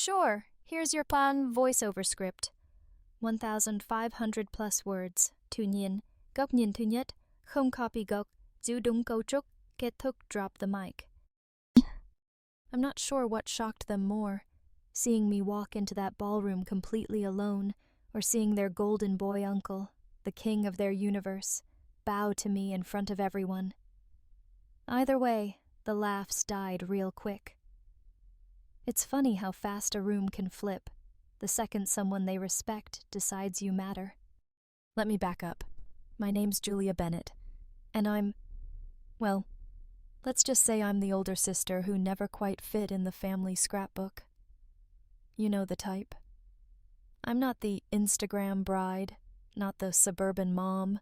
Sure, here's your plan voiceover script. 1,500 plus words. Tuy nhiên, góc nhìn thứ nhất, không copy gốc, giữ đúng cấu trúc, kết thúc drop the mic. I'm not sure what shocked them more, seeing me walk into that ballroom completely alone, or seeing their golden boy uncle, the king of their universe, bow to me in front of everyone. Either way, the laughs died real quick. It's funny how fast a room can flip, the second someone they respect decides you matter. Let me back up. My name's Julia Bennett, and well, let's just say I'm the older sister who never quite fit in the family scrapbook. You know the type. I'm not the Instagram bride, not the suburban mom,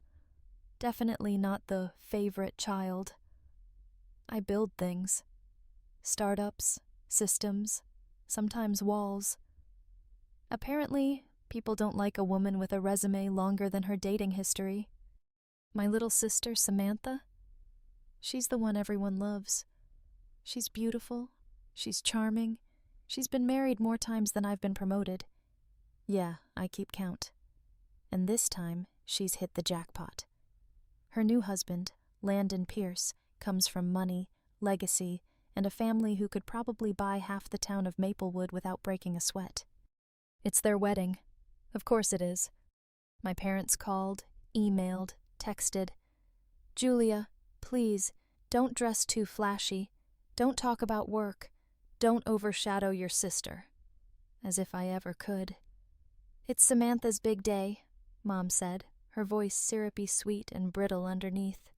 definitely not the favorite child. I build things. Startups, systems, sometimes walls. Apparently, people don't like a woman with a resume longer than her dating history. My little sister, Samantha, she's the one everyone loves. She's beautiful, she's charming, she's been married more times than I've been promoted. Yeah, I keep count. And this time, she's hit the jackpot. Her new husband, Landon Pierce, comes from money, legacy, and a family who could probably buy half the town of Maplewood without breaking a sweat. It's their wedding. Of course it is. My parents called, emailed, texted. Julia, please, don't dress too flashy. Don't talk about work. Don't overshadow your sister. As if I ever could. It's Samantha's big day, Mom said, her voice syrupy sweet and brittle underneath.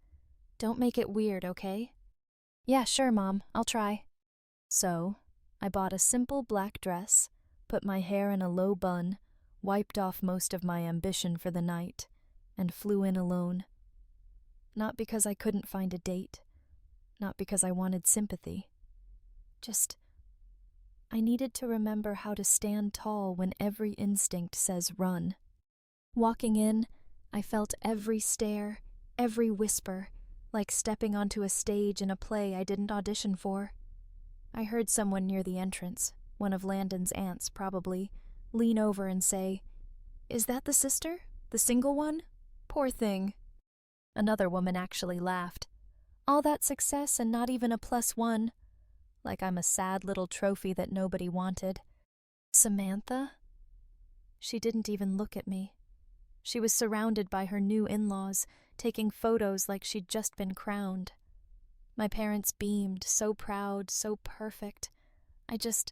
Don't make it weird, okay? Yeah, sure, Mom, I'll try. So, I bought a simple black dress, put my hair in a low bun, wiped off most of my ambition for the night, and flew in alone. Not because I couldn't find a date, not because I wanted sympathy. Just, I needed to remember how to stand tall when every instinct says run. Walking in, I felt every stare, every whisper, like stepping onto a stage in a play I didn't audition for. I heard someone near the entrance, one of Landon's aunts probably, lean over and say, "Is that the sister? The single one? Poor thing." Another woman actually laughed. All that success and not even a +1. Like I'm a sad little trophy that nobody wanted. Samantha? She didn't even look at me. She was surrounded by her new in-laws, taking photos like she'd just been crowned. My parents beamed, so proud, so perfect. I just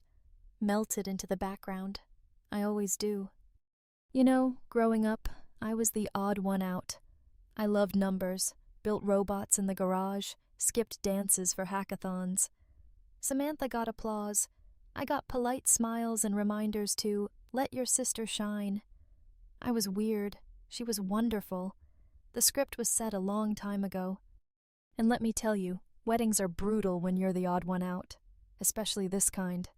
melted into the background. I always do. You know, growing up, I was the odd one out. I loved numbers, built robots in the garage, skipped dances for hackathons. Samantha got applause. I got polite smiles and reminders to let your sister shine. I was weird. She was wonderful. The script was set a long time ago. And let me tell you, weddings are brutal when you're the odd one out, especially this kind.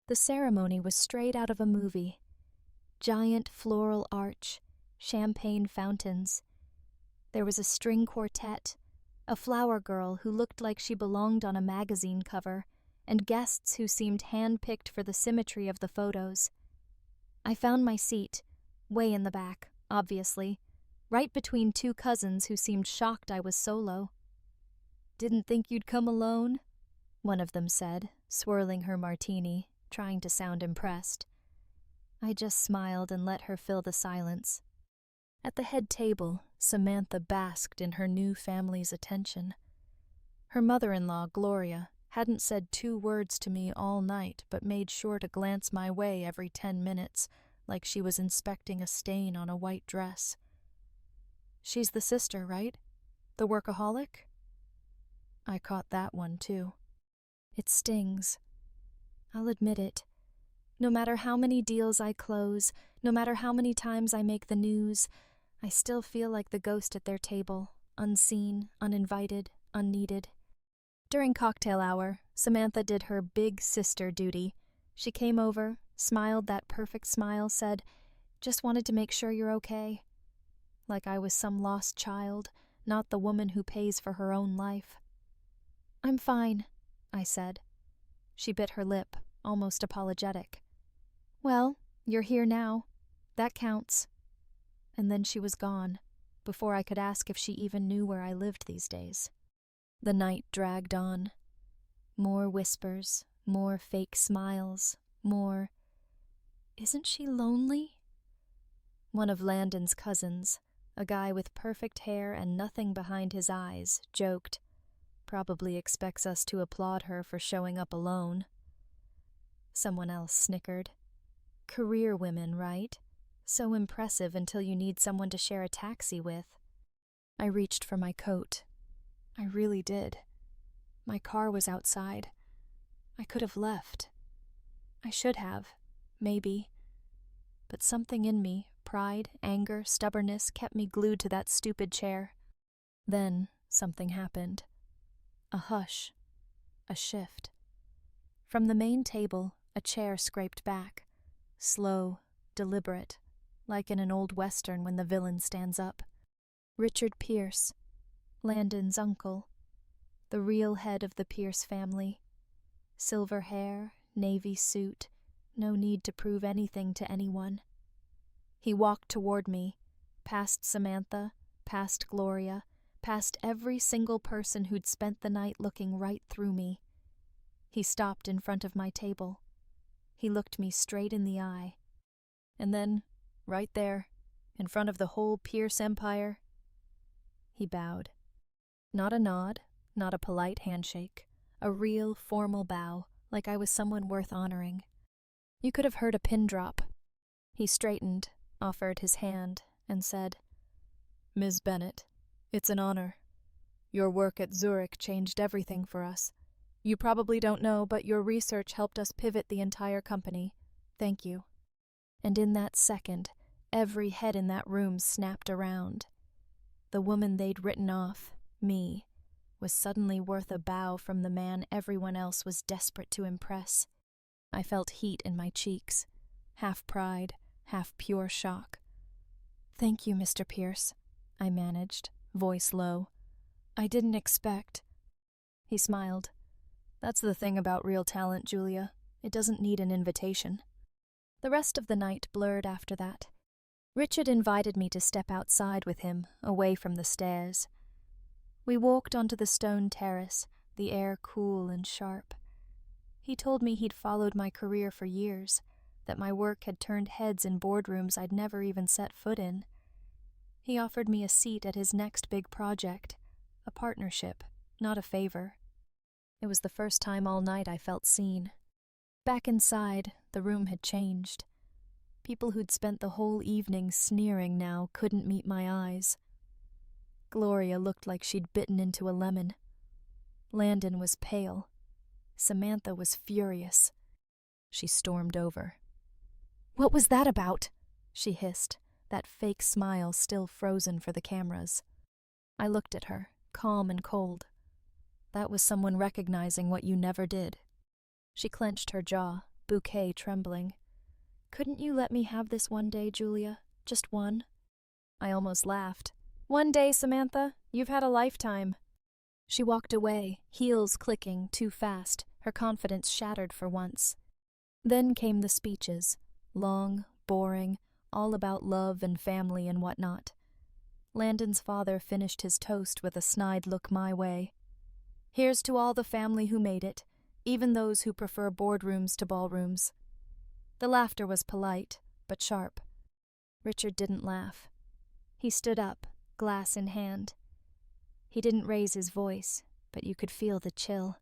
The ceremony was straight out of a movie. Giant floral arch, champagne fountains. There was a string quartet, a flower girl who looked like she belonged on a magazine cover, and guests who seemed hand-picked for the symmetry of the photos. I found my seat, way in the back, obviously, right between two cousins who seemed shocked I was solo. "Didn't think you'd come alone?" one of them said, swirling her martini, trying to sound impressed. I just smiled and let her fill the silence. At the head table, Samantha basked in her new family's attention. Her mother-in-law, Gloria, hadn't said 2 words to me all night but made sure to glance my way every 10 minutes, like she was inspecting a stain on a white dress. "She's the sister, right? The workaholic?" I caught that one, too. It stings. I'll admit it. No matter how many deals I close, no matter how many times I make the news, I still feel like the ghost at their table, unseen, uninvited, unneeded. During cocktail hour, Samantha did her big sister duty. She came over, smiled that perfect smile, said, "Just wanted to make sure you're okay." Like I was some lost child, not the woman who pays for her own life. "I'm fine," I said. She bit her lip, almost apologetic. Well, you're here now. That counts. And then she was gone, before I could ask if she even knew where I lived these days. The night dragged on. More whispers, more fake smiles, more, "Isn't she lonely?" One of Landon's cousins, a guy with perfect hair and nothing behind his eyes, joked, "Probably expects us to applaud her for showing up alone." Someone else snickered. "Career women, right? So impressive until you need someone to share a taxi with." I reached for my coat. I really did. My car was outside. I could have left. I should have, maybe. But something in me, pride, anger, stubbornness, kept me glued to that stupid chair. Then something happened. A hush. A shift. From the main table, a chair scraped back. Slow, deliberate, like in an old western when the villain stands up. Richard Pierce, Landon's uncle, the real head of the Pierce family. Silver hair, navy suit, no need to prove anything to anyone. He walked toward me, past Samantha, past Gloria, past every single person who'd spent the night looking right through me. He stopped in front of my table. He looked me straight in the eye. And then, right there, in front of the whole Pierce empire, he bowed. Not a nod, not a polite handshake, a real formal bow, like I was someone worth honoring. You could have heard a pin drop. He straightened, offered his hand, and said, "Ms. Bennett, it's an honor. Your work at Zurich changed everything for us. You probably don't know, but your research helped us pivot the entire company. Thank you." And in that second, every head in that room snapped around. The woman they'd written off, me, was suddenly worth a bow from the man everyone else was desperate to impress. I felt heat in my cheeks, half pride, half pure shock. "Thank you, Mr. Pierce," I managed, voice low. "I didn't expect." He smiled. "That's the thing about real talent, Julia. It doesn't need an invitation." The rest of the night blurred after that. Richard invited me to step outside with him, away from the stairs. We walked onto the stone terrace, the air cool and sharp. He told me he'd followed my career for years, that my work had turned heads in boardrooms I'd never even set foot in. He offered me a seat at his next big project, a partnership, not a favor. It was the first time all night I felt seen. Back inside, the room had changed. People who'd spent the whole evening sneering now couldn't meet my eyes. Gloria looked like she'd bitten into a lemon. Landon was pale. Samantha was furious. She stormed over. "What was that about?" she hissed, that fake smile still frozen for the cameras. I looked at her, calm and cold. That was someone recognizing what you never did. She clenched her jaw, bouquet trembling. "Couldn't you let me have this one day, Julia? Just one?" I almost laughed. "One day, Samantha? You've had a lifetime." She walked away, heels clicking too fast, her confidence shattered for once. Then came the speeches, long, boring, all about love and family and whatnot. Landon's father finished his toast with a snide look my way. "Here's to all the family who made it, even those who prefer boardrooms to ballrooms." The laughter was polite, but sharp. Richard didn't laugh. He stood up, glass in hand. He didn't raise his voice, but you could feel the chill.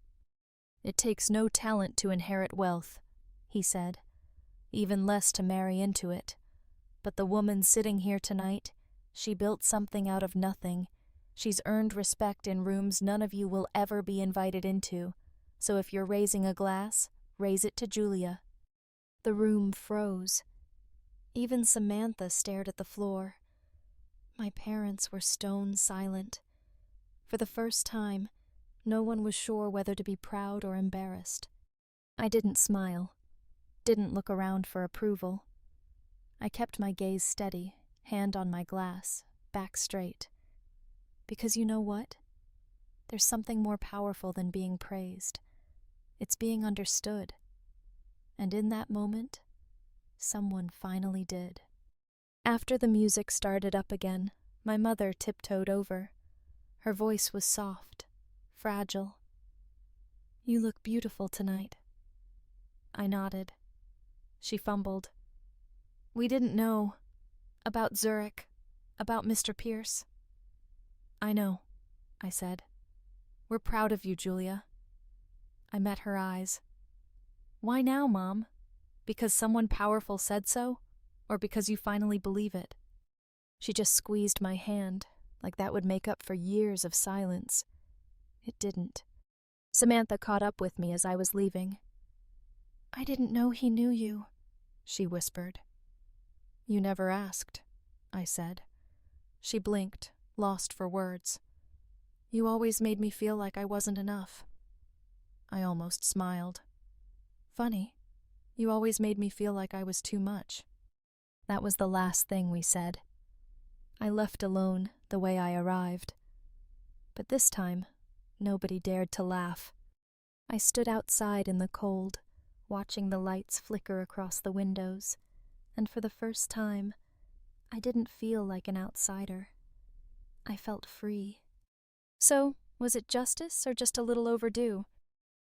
"It takes no talent to inherit wealth," he said, "even less to marry into it. But the woman sitting here tonight, she built something out of nothing. She's earned respect in rooms none of you will ever be invited into. So if you're raising a glass, raise it to Julia." The room froze. Even Samantha stared at the floor. My parents were stone silent. For the first time, no one was sure whether to be proud or embarrassed. I didn't smile, didn't look around for approval. I kept my gaze steady, hand on my glass, back straight. Because you know what? There's something more powerful than being praised. It's being understood. And in that moment, Someone finally did. After the music started up again, my mother tiptoed over. Her voice was soft, fragile. "You look beautiful tonight." I nodded. She fumbled. "We didn't know. About Zurich. About Mr. Pierce." "I know," I said. "We're proud of you, Julia." I met her eyes. "Why now, Mom? Because someone powerful said so? Or because you finally believe it?" She just squeezed my hand, like that would make up for years of silence. It didn't. Samantha caught up with me as I was leaving. "I didn't know he knew you," she whispered. "You never asked," I said. She blinked, lost for words. "You always made me feel like I wasn't enough." I almost smiled. "Funny. You always made me feel like I was too much." That was the last thing we said. I left alone the way I arrived. But this time, nobody dared to laugh. I stood outside in the cold, watching the lights flicker across the windows, and for the first time, I didn't feel like an outsider. I felt free. So, was it justice or just a little overdue?